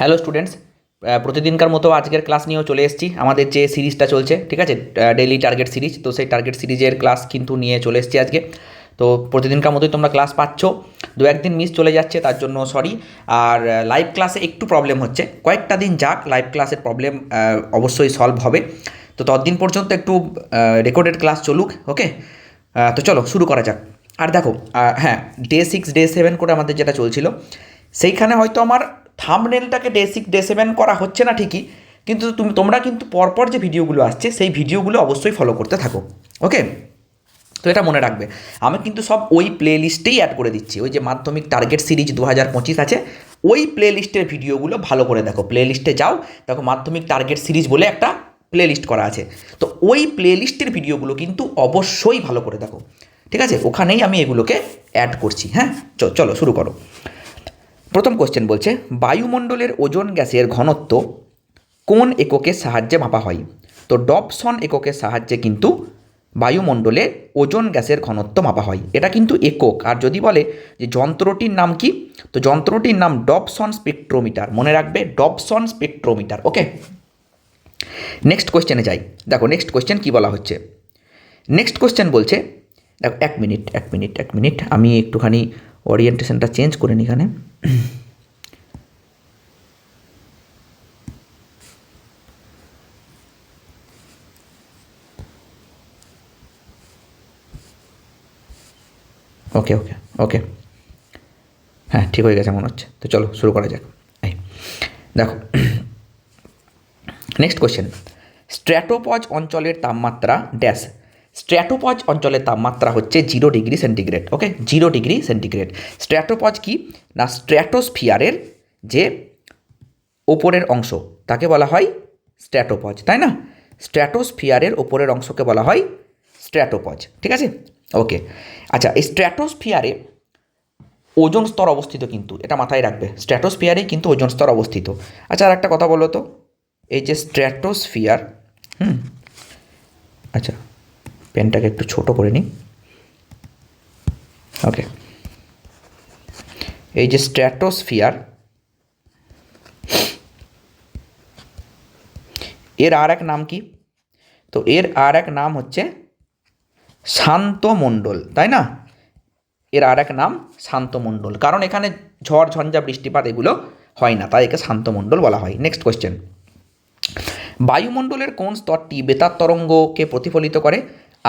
Hello students, প্রতিদিনকার মতো আজকের ক্লাস নিয়েও চলে এসেছি। আমাদের যে সিরিজটা চলছে, ঠিক আছে, ডেইলি টার্গেট সিরিজ, তো সেই টার্গেট সিরিজের ক্লাস কিন্তু নিয়ে চলে এসেছি আজকে। তো প্রতিদিনকার মতোই তোমরা ক্লাস পাচ্ছ, দু একদিন মিস চলে যাচ্ছে তার জন্য সরি। আর লাইভ ক্লাসে একটু প্রবলেম হচ্ছে, কয়েকটা দিন যাক, লাইভ ক্লাসের প্রবলেম অবশ্যই সলভ হবে। তো ততদিন পর্যন্ত একটু রেকর্ডেড ক্লাস চলুক, ওকে। তো চলো শুরু করা যাক। আর দেখো, হ্যাঁ, ডে 6 ডে 7 করে আমাদের যেটা চলছিল, সেইখানে হয়তো আমার থাম্বনেলটাকে ডে 6 ডে 7 করা হচ্ছে না ঠিকই, কিন্তু তোমরা কিন্তু পরপর যে ভিডিওগুলো আসছে সেই ভিডিওগুলো অবশ্যই ফলো করতে থাকো, ওকে। তো এটা মনে রাখবে, আমি কিন্তু সব ওই প্লে লিস্টেই অ্যাড করে দিচ্ছি। ওই যে মাধ্যমিক টার্গেট সিরিজ 2025 আছে, ওই প্লে লিস্টের ভিডিওগুলো ভালো করে দেখো। প্লে লিস্টে যাও, দেখো মাধ্যমিক টার্গেট সিরিজ বলে একটা প্লে লিস্ট করা আছে। তো ওই প্লে লিস্টের ভিডিওগুলো কিন্তু অবশ্যই ভালো করে দেখো, ঠিক আছে। ওখানেই আমি এগুলোকে অ্যাড করছি। হ্যাঁ, চলো শুরু করো। প্রথম কোশ্চেন বলছে, বায়ুমণ্ডলের ওজোন গ্যাসের ঘনত্ব কোন এককের সাহায্যে মাপা হয়? তো ডবসন এককের সাহায্যে কিন্তু বায়ুমণ্ডলে ওজোন গ্যাসের ঘনত্ব মাপা হয়। এটা কিন্তু একক। আর যদি বলে যে যন্ত্রটির নাম কি, তো যন্ত্রটির নাম ডবসন স্পেকট্রোমিটার। মনে রাখবে, ডবসন স্পেকট্রোমিটার, ওকে। নেক্সট কোশ্চেনে যাই। দেখো নেক্সট কোশ্চেন কী বলা হচ্ছে। নেক্সট কোশ্চেন বলছে, দেখো এক মিনিট আমি একটুখানি ওরিয়েন্টেশনটা চেঞ্জ করে নিই এখানে। ওকে ওকে ওকে, হ্যাঁ ঠিক হয়ে গেছে মনে হচ্ছে। তো চলো শুরু করা যাক। এই দেখো নেক্সট কোশ্চেন, স্ট্র্যাটোপজ অঞ্চলের তাপমাত্রা ড্যাশ। স্ট্র্যাটোপজ অঞ্চলের তাপমাত্রা হচ্ছে 0 ডিগ্রি সেন্টিগ্রেড, ওকে, 0 ডিগ্রি সেন্টিগ্রেড। স্ট্র্যাটোপজ কি না, স্ট্র্যাটোস্ফিয়ারের যে ওপরের অংশ তাকে বলা হয় স্ট্র্যাটোপজ, তাই না? স্ট্র্যাটোস্ফিয়ারের ওপরের অংশকে বলা হয় স্ট্র্যাটোপজ, ঠিক আছে, ওকে। আচ্ছা, এই স্ট্র্যাটোস্ফিয়ারে ওজোন স্তর অবস্থিত, কিন্তু এটা মাথায় রাখবে, স্ট্র্যাটোস্ফিয়ারেই কিন্তু ওজোন স্তর অবস্থিত। আচ্ছা, আর একটা কথা বলো তো, এই যে স্ট্র্যাটোস্ফিয়ার, আচ্ছা পেনটাকে একটু ছোট করে নিই, ওকে। এই যে স্ট্র্যাটোস্ফিয়ার, এর আর এক নাম কি? তো এর আর এক নাম হচ্ছে শান্তমণ্ডল, তাই না? এর আর এক নাম শান্তমণ্ডল, কারণ এখানে ঝড় ঝঞ্ঝা বৃষ্টিপাত এগুলো হয় না, তাই একে শান্তমণ্ডল বলা হয়। নেক্সট কোয়েশ্চেন, বায়ুমণ্ডলের কোন স্তরটি বেতার তরঙ্গকে প্রতিফলিত করে?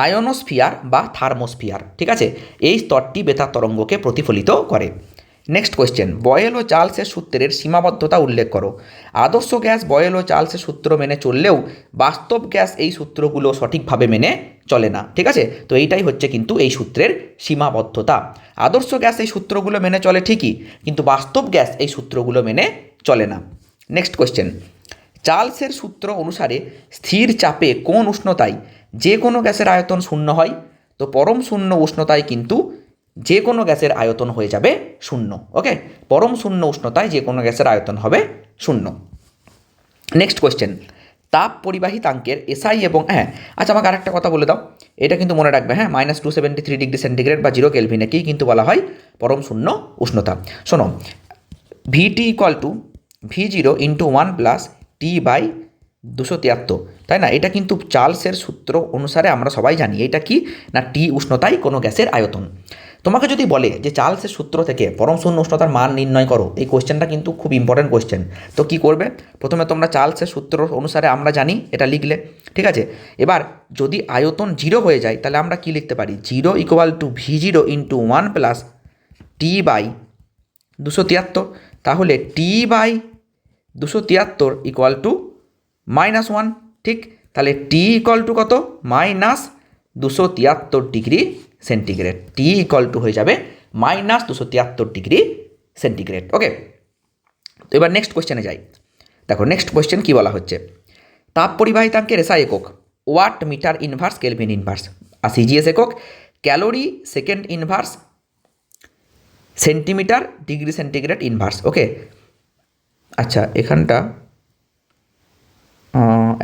আয়োনোস্ফিয়ার বা থার্মোস্ফিয়ার, ঠিক আছে, এই স্তরটি বেতার তরঙ্গকে প্রতিফলিত করে। নেক্সট কোয়েশ্চেন, বয়েল ও চার্লসের সূত্রের সীমাবদ্ধতা উল্লেখ করো। আদর্শ গ্যাস বয়েল ও চার্লসের সূত্র মেনে চললেও বাস্তব গ্যাস এই সূত্রগুলো সঠিকভাবে মেনে চলে না, ঠিক আছে। তো এইটাই হচ্ছে কিন্তু এই সূত্রের সীমাবদ্ধতা। আদর্শ গ্যাস এই সূত্রগুলো মেনে চলে ঠিকই, কিন্তু বাস্তব গ্যাস এই সূত্রগুলো মেনে চলে না। নেক্সট কোয়েশ্চেন, চার্লসের সূত্র অনুসারে স্থির চাপে কোন উষ্ণতায় যে কোনো গ্যাসের আয়তন শূন্য হয়? তো পরম শূন্য উষ্ণতায় কিন্তু যে কোনো গ্যাসের আয়তন হয়ে যাবে শূন্য, ওকে। পরম শূন্য উষ্ণতায় যে কোনো গ্যাসের আয়তন হবে শূন্য। নেক্সট কোয়েশ্চেন, তাপ পরিবাহিতাঙ্কের এসআই এবং হ্যাঁ, আচ্ছা আমাকে আরেকটা কথা বলে দাও, এটা কিন্তু মনে রাখবে, হ্যাঁ, -273 ডিগ্রি সেন্টিগ্রেড বা 0 কেলভিনেকেই কিন্তু বলা হয় পরম শূন্য উষ্ণতা। শোনো, ভিটি ইকুয়াল টু V0 × 1 + T/273, তাই না? এটা কিন্তু চার্লসের সূত্র অনুসারে আমরা সবাই জানি। এটা কি না, টি উষ্ণতায় কোনো গ্যাসের আয়তন। তোমাকে যদি বলে যে চার্লসের সূত্র থেকে পরম শূন্য উষ্ণতার মান নির্ণয় করো, এই কোয়েশ্চেনটা কিন্তু খুব ইম্পর্টেন্ট কোয়েশ্চেন। তো কি করবে, প্রথমে তোমরা চার্লসের সূত্র অনুসারে আমরা জানি এটা লিখলে, ঠিক আছে। এবার যদি আয়তন 0 হয়ে যায়, তাহলে আমরা কি লিখতে পারি, 0 = V0 × 1 + T/273। তাহলে T/273 = -1, ঠিক। তাহলে টি ইকুয়াল টু কত, -273 degree centigrade. T equal to হয়ে যাবে -273 ডিগ্রি সেন্টিগ্রেড, ওকে। তো এবার নেক্সট কোয়েশ্চেনে যাই। দেখো নেক্সট কোয়েশ্চেন কী বলা হচ্ছে, তাপ পরিবাহিতাঙ্কের এসআই একক watt metre inverse kelvin inverse, আর সিজিএস একক calorie second inverse centimetre degree centigrade inverse, okay. আচ্ছা এখানটা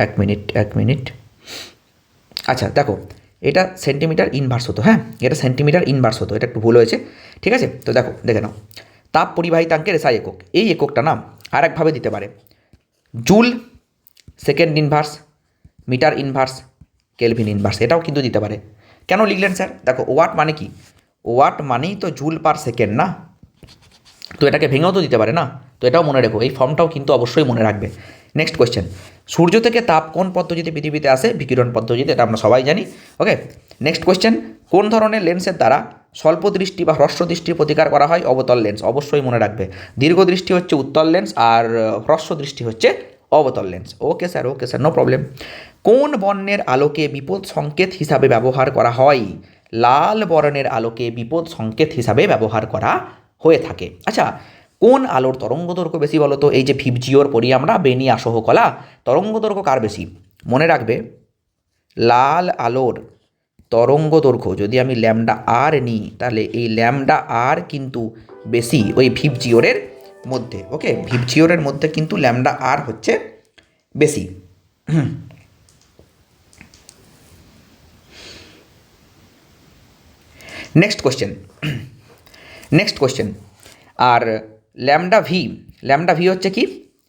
এক মিনিট, আচ্ছা দেখো, এটা সেন্টিমিটার ইনভার্স হতো, হ্যাঁ, এটা সেন্টিমিটার ইনভার্স হতো, এটা একটু ভুল হয়েছে, ঠিক আছে। তো দেখো দেখে নাও, তাপ পরিবাহিতাঙ্কের এসআই একক, এই এককটা না আরেকভাবে দিতে পারে, joule, second inverse, metre inverse, kelvin inverse, এটাও কিন্তু দিতে পারে। কেন লিখলেন স্যার? দেখো ওয়াট মানে কি, ওয়াট মানেই তো জুল পার সেকেন্ড না, তো এটাকে ভেঙেও তো দিতে পারে না, তো এটাও মনে রেখো, এই ফর্মটাও কিন্তু অবশ্যই মনে রাখবে। নেক্সট কোয়েশ্চেন, সূর্য থেকে তাপ কোন পদ্ধতিতে পৃথিবীতে আসে? বিকিরণ পদ্ধতিতে, এটা আমরা সবাই জানি। ওকে, নেক্সট কোয়েশ্চেন, কোন ধরনের লেন্সের দ্বারা স্বল্প দৃষ্টি বা হ্রস্ব দৃষ্টির প্রতিকার করা হয়? অবতল লেন্স, অবশ্যই মনে রাখবে। দীর্ঘ দৃষ্টি হচ্ছে উত্তল লেন্স, আর হ্রস্ব দৃষ্টি হচ্ছে অবতল lens. Okay sir, okay sir, no problem. কোন বর্ণের আলোকে বিপদ সংকেত হিসাবে ব্যবহার করা হয়? লাল বর্ণের আলোকে বিপদ সংকেত হিসাবে ব্যবহার করা হয়ে থাকে। আচ্ছা, কোন আলোর তরঙ্গ দৈর্ঘ্য বেশি বলো তো? এই যে ভিবজিওর পড়ি আমরা, বেনি আসহ কলা, তরঙ্গ দৈর্ঘ্য কার বেশি? মনে রাখবে, লাল আলোর তরঙ্গ দৈর্ঘ্য যদি আমি ল্যামডা আর নিই, তাহলে এই ল্যামডা আর কিন্তু বেশি ওই ভিবজিওরের মধ্যে। ওকে, ভিবজিওরের মধ্যে কিন্তু ল্যামডা আর হচ্ছে বেশি। নেক্সট কোশ্চেন, আর ল্যামডা ভি হচ্ছে কি?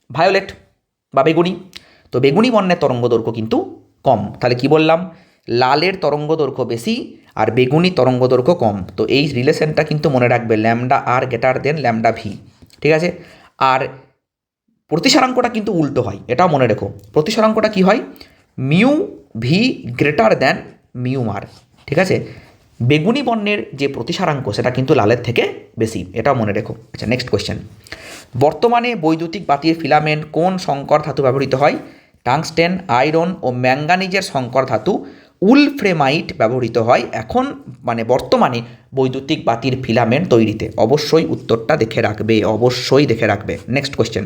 ভায়োলেট বা বেগুনি। তো বেগুনি বর্ণের তরঙ্গ দৈর্ঘ্য কিন্তু কম। তাহলে কি বললাম? লালের তরঙ্গ দৈর্ঘ্য বেশি আর বেগুনি তরঙ্গ দৈর্ঘ্য কম। তো এই রিলেশনটা কিন্তু মনে রাখবে, ল্যামডা আর গ্রেটার দেন ল্যামডা ভি। ঠিক আছে, আর প্রতিসারাঙ্কটা কিন্তু উল্টো হয়, এটাও মনে রেখো। প্রতিসারাঙ্কটা কি হয়? Mu V greater than mu R. ঠিক আছে, বেগুনি বর্ণের যে প্রতিসারাঙ্ক সেটা কিন্তু লালের থেকে বেশি, এটাও মনে রেখো। আচ্ছা, নেক্সট কোয়েশ্চেন, বর্তমানে বৈদ্যুতিক বাতির ফিলামেন্ট কোন সংকর ধাতু ব্যবহৃত হয়? টাংস্টেন, আয়রন ও ম্যাঙ্গানিজের সংকর ধাতু উলফ্রেমাইট ব্যবহৃত হয় এখন, মানে বর্তমানে বৈদ্যুতিক বাতির ফিলামেন্ট তৈরিতে। অবশ্যই উত্তরটা দেখে রাখবে, অবশ্যই দেখে রাখবে। নেক্সট কোয়েশ্চেন,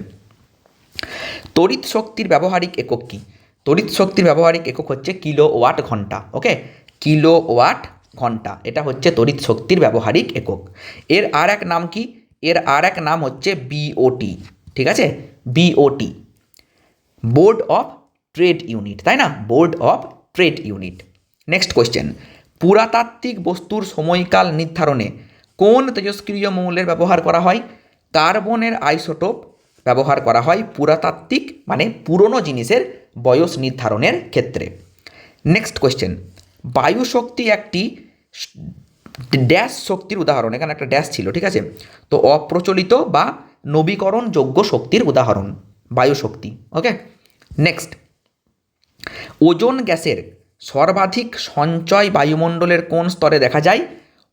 তড়িৎ শক্তির ব্যবহারিক একক কি? তড়িৎ শক্তির ব্যবহারিক একক হচ্ছে কিলোওয়াট ঘন্টা। ওকে, কিলোওয়াট ঘন্টা, এটা হচ্ছে তড়িৎ শক্তির ব্যবহারিক একক। এর আর এক নাম কি? এর আর এক নাম হচ্ছে বিওটি। ঠিক আছে, BOT, board of trade unit, তাই না? Board of trade unit. Next question, পুরাতাত্ত্বিক বস্তুর সময়কাল নির্ধারণে কোন তেজস্ক্রিয় মৌলের ব্যবহার করা হয়? কার্বনের আইসোটোপ ব্যবহার করা হয় পুরাতাত্ত্বিক মানে পুরনো জিনিসের বয়স নির্ধারণের ক্ষেত্রে। নেক্সট কোয়েশ্চেন, বায়ু শক্তি একটি ড্যাশ শক্তির উদাহরণ, এখানে একটা ড্যাশ ছিল। ঠিক আছে, তো অপ্রচলিত বা নবীকরণযোগ্য শক্তির উদাহরণ বায়ু শক্তি। ওকে, নেক্সট, ওজোন গ্যাসের সর্বাধিক সঞ্চয় বায়ুমণ্ডলের কোন স্তরে দেখা যায়?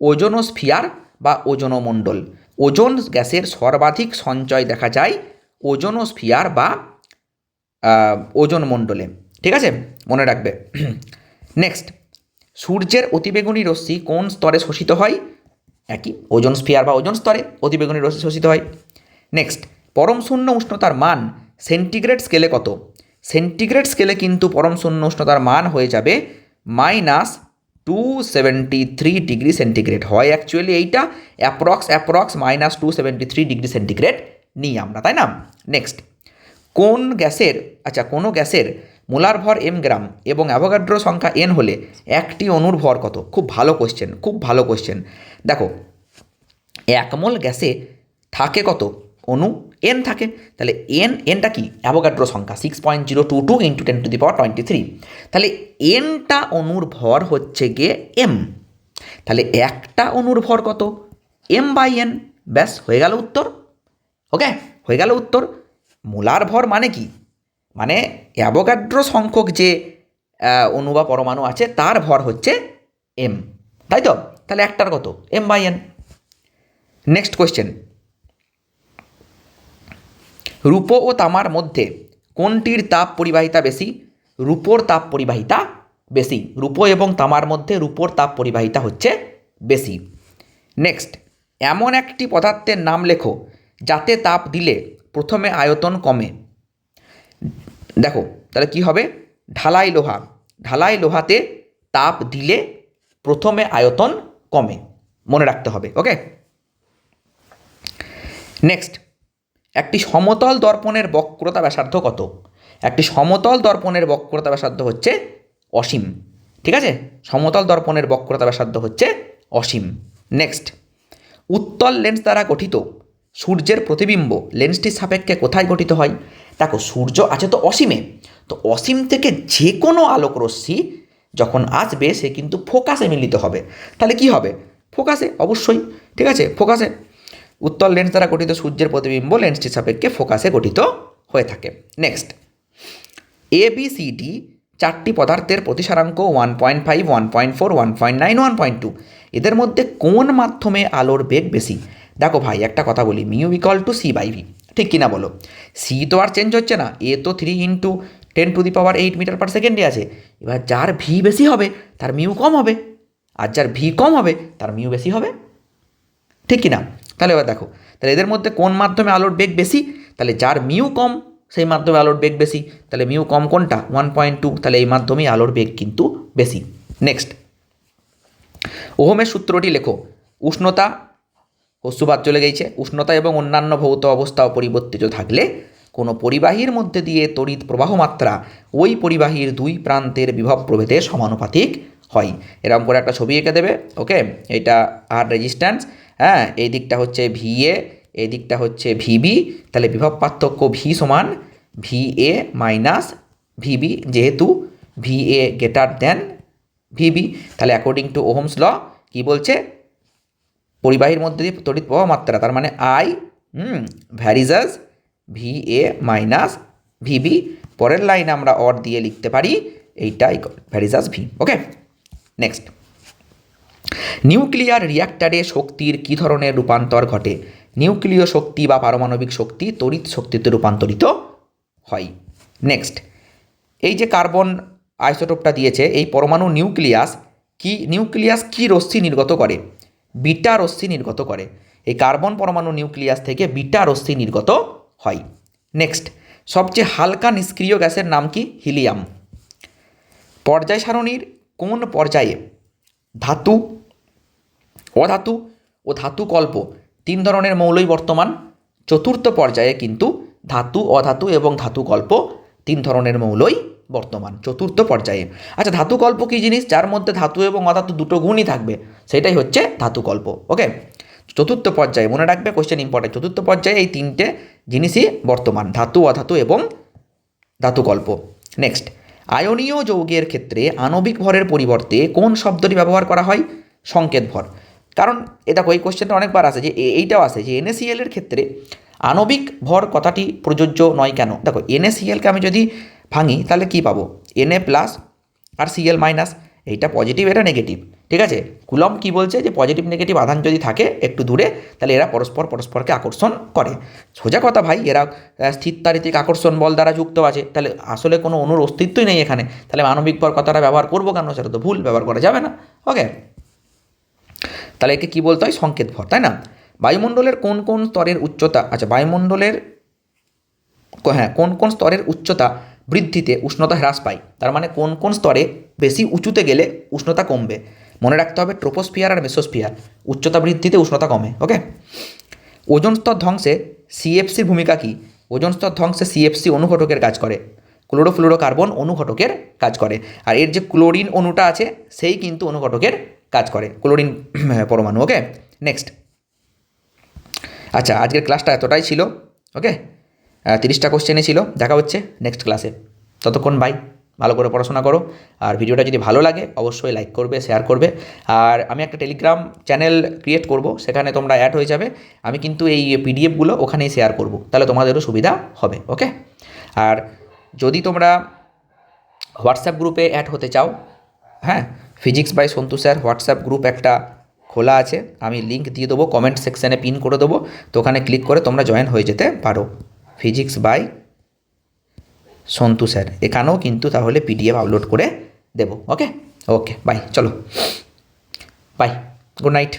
ওজোনোস্ফিয়ার বা ওজোনমণ্ডল। ওজোন গ্যাসের সর্বাধিক সঞ্চয় দেখা যায় ওজোনোস্ফিয়ার বা ওজোন মণ্ডলে। ঠিক আছে, মনে রাখবে। নেক্সট, সূর্যের অতিবেগুনি রশ্মি কোন স্তরে শোষিত হয়? একই, ওজোন স্ফিয়ার বা ওজোন স্তরে অতিবেগুনি রশ্মি শোষিত হয়। নেক্সট, পরম শূন্য উষ্ণতার মান সেন্টিগ্রেড স্কেলে কত? সেন্টিগ্রেড স্কেলে কিন্তু পরম শূন্য উষ্ণতার মান হয়ে যাবে -273 ডিগ্রি সেন্টিগ্রেড হয়। অ্যাকচুয়ালি এইটা অ্যাপ্রক্স -273 ডিগ্রি সেন্টিগ্রেড নিই আমরা, তাই না? নেক্সট, কোনো গ্যাসের মোলার ভর এম গ্রাম এবং অ্যাভোগাড্রো সংখ্যা এন হলে একটি অণুর ভর কত? খুব ভালো কোশ্চেন, খুব ভালো কোশ্চেন। দেখো, এক মোল গ্যাসে থাকে কত অণু? এন থাকে। তাহলে এনটা কি? অ্যাভোগাড্রো সংখ্যা 6.022 × 10⁻23। তাহলে এনটা অণুর ভর হচ্ছে গিয়ে এম। তাহলে একটা অণুর ভর কত? m/n। ব্যাস, হয়ে গেল উত্তর। ওকে, হয়ে গেল উত্তর। মোলার ভর মানে কি? মানে অ্যাভোগাড্রো সংখ্যক যে অণু বা পরমাণু আছে তার ভর হচ্ছে এম, তাই তো? তাহলে একটার কত? m/n। নেক্সট কোয়েশ্চেন, রূপো ও তামার মধ্যে কোনটির তাপ পরিবাহিতা বেশি? রূপোর তাপ পরিবাহিতা বেশি। রূপো এবং তামার মধ্যে রূপোর তাপ পরিবাহিতা হচ্ছে বেশি। নেক্সট, এমন একটি পদার্থের নাম লেখো যাতে তাপ দিলে প্রথমে আয়তন কমে। দেখো, তাহলে কি হবে? ঢালাই লোহা। ঢালাই লোহাতে তাপ দিলে প্রথমে আয়তন কমে, মনে রাখতে হবে। ওকে, নেক্সট, একটি সমতল দর্পণের বক্রতা ব্যাসার্ধ কত? একটি সমতল দর্পণের বক্রতা ব্যাসার্ধ হচ্ছে অসীম। ঠিক আছে, সমতল দর্পণের বক্রতা ব্যাসার্ধ হচ্ছে অসীম। নেক্সট, উত্তল লেন্স দ্বারা গঠিত সূর্যের প্রতিবিম্ব লেন্সটির সাপেক্ষে কোথায় গঠিত হয়? দেখো সূর্য আছে তো অসীমে, তো অসীম থেকে যে কোনো আলোক রশ্মি যখন আসবে সে কিন্তু ফোকাসে মিলিত হবে। তাহলে কি হবে? ফোকাসে, অবশ্যই। ঠিক আছে, ফোকাসে। উত্তল লেন্স দ্বারা গঠিত সূর্যের প্রতিবিম্ব লেন্সটির সাপেক্ষে ফোকাসে গঠিত হয়ে থাকে। নেক্সট, ABCD চারটি পদার্থের প্রতিসারাঙ্ক 1.5, 1.4, 1.9, 1.2। এদের মধ্যে কোন মাধ্যমে আলোর বেগ বেশি? দেখো ভাই একটা কথা বলি, মিউ ইকুয়াল টু C/V, ঠিক কিনা বলো? সি তো আর চেঞ্জ হচ্ছে না, এ তো 3 × 10⁸ মিটার পার সেকেন্ডে আছে। এবার যার ভি বেশি হবে তার মিউ কম হবে, আর যার ভি কম হবে তার মিউ বেশি হবে, ঠিক কিনা? তাহলে এবার দেখো, তাহলে এদের মধ্যে কোন মাধ্যমে আলোর বেগ বেশি? তাহলে যার মিউ কম সেই মাধ্যমে আলোর বেগ বেশি। তাহলে মিউ কম কোনটা? 1.2। তাহলে এই মাধ্যমেই আলোর বেগ কিন্তু বেশি। নেক্সট, ওহমের সূত্রটি লেখো। উষ্ণতা, হস্যবাদ চলে গেছে, উষ্ণতা এবং অন্যান্য ভৌত অবস্থা অপরিবর্তিত থাকলে কোনো পরিবাহীর মধ্যে দিয়ে তড়িৎ প্রবাহ মাত্রা ওই পরিবাহীর দুই প্রান্তের বিভব প্রভেদের সমানুপাতিক হয়। এরকম করে একটা ছবি এঁকে দেবে। ওকে, এটা আর রেজিস্ট্যান্স, হ্যাঁ, এই দিকটা হচ্ছে VA, এই দিকটা হচ্ছে VB। তাহলে বিভব পার্থক্য V সমান VA মাইনাস VB, যেহেতু VA গ্রেটার দেন VB। তাহলে অ্যাকর্ডিং টু ওহমস ল কী বলছে? পরিবাহীর মধ্যে দিয়ে তড়িৎ প্রবাহ মাত্রা, তার মানে I varies as VA minus VB। পরের লাইন আমরা অর দিয়ে লিখতে পারি এইটা ভ্যারিজাস V। ওকে, নেক্সট, নিউক্লিয়ার রিয়্যাক্টারে শক্তির কী ধরনের রূপান্তর ঘটে? নিউক্লিয় শক্তি বা পারমাণবিক শক্তি তড়িৎ শক্তিতে রূপান্তরিত হয়। নেক্সট, এই যে কার্বন আইসোটোপটা দিয়েছে, এই পরমাণু নিউক্লিয়াস কি রশ্মি নির্গত করে? বিটা রশ্মি নির্গত করে। এই কার্বন পরমাণু নিউক্লিয়াস থেকে বিটা রশ্মি নির্গত হয়। নেক্সট, সবচেয়ে হালকা নিষ্ক্রিয় গ্যাসের নাম কি? হিলিয়াম। পর্যায় সারণীর কোন পর্যায়ে ধাতু, অধাতু ও ধাতুকল্প 3 ধরনের মৌলই বর্তমান? চতুর্থ পর্যায়ে কিন্তু ধাতু, অধাতু এবং ধাতুকল্প 3 ধরনের মৌলই বর্তমান, চতুর্থ পর্যায়ে। আচ্ছা, ধাতুকল্প কী জিনিস? যার মধ্যে ধাতু এবং অধাতু দুটো গুণই থাকবে, সেটাই হচ্ছে ধাতুকল্প। ওকে, চতুর্থ পর্যায়ে মনে রাখবে, কোশ্চেন ইম্পর্টেন্ট। চতুর্থ পর্যায়ে এই 3টে জিনিসই বর্তমান, ধাতু, অধাতু এবং ধাতুকল্প। নেক্সট, আয়নীয় যৌগের ক্ষেত্রে আণবিক ভরের পরিবর্তে কোন শব্দটি ব্যবহার করা হয়? সংকেত ভর। কারণ দেখো এই কোশ্চেনটা অনেকবার আসে, যে এইটাও আসে যে NaCl এর ক্ষেত্রে আণবিক ভর কথাটি প্রযোজ্য নয় কেন? দেখো NaClকে আমি যদি ভাঙি তাহলে কি পাবো? Na প্লাস আর Cl মাইনাস, এইটা পজিটিভ, এটা নেগেটিভ। ঠিক আছে, কুলম্ব কি বলছে? যে পজিটিভ নেগেটিভ আধান যদি থাকে একটু দূরে, তাহলে এরা পরস্পরকে আকর্ষণ করে। সোজা কথা ভাই, এরা স্থিরতারিতিক আকর্ষণ বল দ্বারা যুক্ত আছে। তাহলে আসলে কোনো অণুর অস্তিত্বই নেই এখানে, তাহলে আণবিক ভর কথাটা ব্যবহার করবো কেন? সেটা তো ভুল, ব্যবহার করা যাবে না। ওকে, তাহলে একে কী বলতে হয়? সংকেত ভর, তাই না? বায়ুমণ্ডলের কোন কোন স্তরের উচ্চতা, আচ্ছা বায়ুমণ্ডলের কোন কোন স্তরের উচ্চতা বৃদ্ধিতে উষ্ণতা হ্রাস পায়? তার মানে কোন কোন স্তরে বেশি উঁচুতে গেলে উষ্ণতা কমবে? মনে রাখতে হবে ট্রোপোস্ফিয়ার আর মেসোস্ফিয়ার, উচ্চতা বৃদ্ধিতে উষ্ণতা কমে। ওকে, ওজোন স্তর ধ্বংসে CFCর ভূমিকা কী? ওজোন স্তর ধ্বংসে CFC অনুঘটকের কাজ করে, ক্লোরোফ্লুরোকার্বন অনুঘটকের কাজ করে। আর এর যে ক্লোরিন অণুটা আছে সেই কিন্তু অনুঘটকের কাজ করে, ক্লোরিন পরমাণু। ওকে, নেক্সট, আচ্ছা আজকের ক্লাসটা এতটাই ছিল। ওকে, 30টা কোশ্চেনে ছিল। দেখা হচ্ছে নেক্সট ক্লাসে, ততক্ষণ বাই, ভালো করে পড়াশোনা করো। আর ভিডিওটা যদি ভালো লাগে অবশ্যই লাইক করবে, শেয়ার করবে। আর আমি একটা টেলিগ্রাম চ্যানেল ক্রিয়েট করব, সেখানে তোমরা অ্যাড হয়ে যাবে। আমি কিন্তু এই PDF-গুলো ওখানেই শেয়ার করব, তাহলে তোমাদেরও সুবিধা হবে। ওকে, আর যদি তোমরা হোয়াটসঅ্যাপ গ্রুপে অ্যাড হতে চাও, হ্যাঁ, physics by Santu sir WhatsApp group একটা খোলা আছে, আমি লিঙ্ক দিয়ে দেবো, কমেন্ট সেকশানে পিন করে দেবো, তো ওখানে ক্লিক করে তোমরা জয়েন হয়ে যেতে পারো। ফিজিক্স বাই সন্তু স্যার, এখানেও কিন্তু তাহলে PDF আপলোড করে দেবো। ওকে ওকে, বাই, চলো বাই, গুড নাইট।